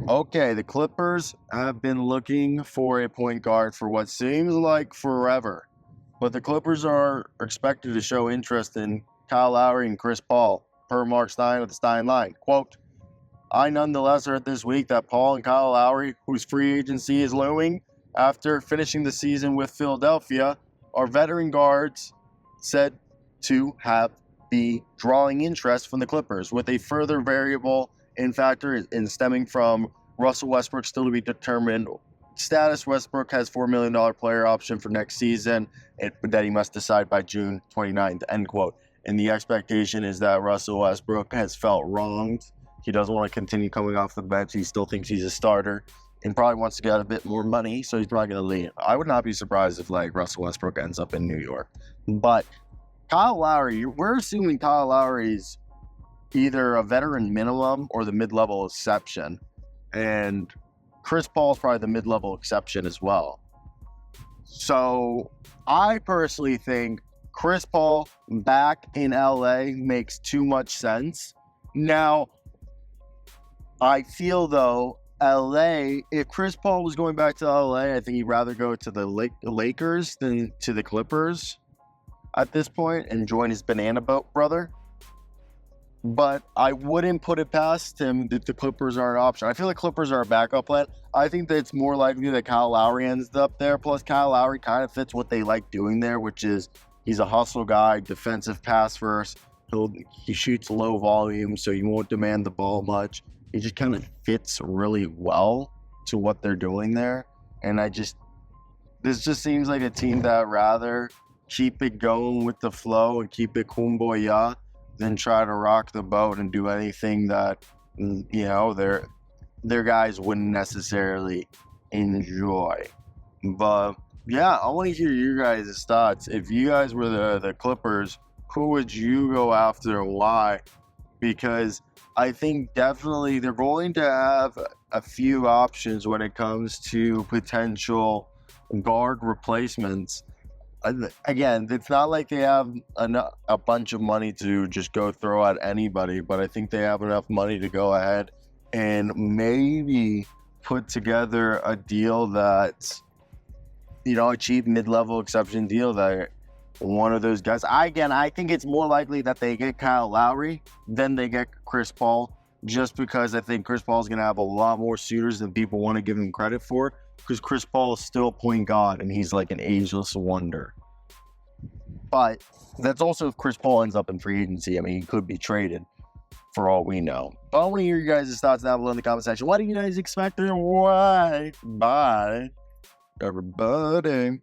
Okay, the Clippers have been looking for a point guard for what seems like forever, but the Clippers are expected to show interest in Kyle Lowry and Chris Paul, per Marc Stein of the Stein line. Quote, I nonetheless heard this week that Paul and Kyle Lowry, whose free agency is looming after finishing the season with Philadelphia, are veteran guards said to have be drawing interest from the Clippers, with a further variable in factor in stemming from Russell Westbrook still to be determined status. Westbrook has $4 million player option for next season that he must decide by June 29th, end quote. And the expectation is that Russell Westbrook has felt wronged. He doesn't want to continue coming off the bench. He still thinks he's a starter and probably wants to get a bit more money, so he's probably going to leave. I would not be surprised if Russell Westbrook ends up in New York. But Kyle Lowry, we're assuming Kyle Lowry's either a veteran minimum or the mid-level exception. And Chris Paul's probably the mid-level exception as well. So I personally think Chris Paul back in LA makes too much sense. Now, I feel though, LA, if Chris Paul was going back to LA, I think he'd rather go to the Lakers than to the Clippers at this point and join his banana boat brother. But I wouldn't put it past him that the Clippers are an option. I feel like Clippers are a backup plan. I think that it's more likely that Kyle Lowry ends up there. Plus, Kyle Lowry kind of fits what they like doing there, which is he's a hustle guy, defensive pass first. He shoots low volume, so you won't demand the ball much. He just kind of fits really well to what they're doing there. And this just seems like a team that rather keep it going with the flow and keep it kumbaya than try to rock the boat and do anything that, their guys wouldn't necessarily enjoy. But yeah, I want to hear your guys' thoughts. If you guys were the Clippers, who would you go after and why? Because I think definitely they're going to have a few options when it comes to potential guard replacements. Again, it's not like they have a bunch of money to just go throw at anybody, but I think they have enough money to go ahead and maybe put together a deal that's, a cheap mid-level exception deal that one of those guys. I think it's more likely that they get Kyle Lowry than they get Chris Paul, just because I think Chris Paul is going to have a lot more suitors than people want to give him credit for, because Chris Paul is still point guard and he's like an ageless wonder. But that's also if Chris Paul ends up in free agency. I mean, he could be traded for all we know. But I want to hear your guys' thoughts down below in the comment section. What do you guys expect and why? Bye, everybody.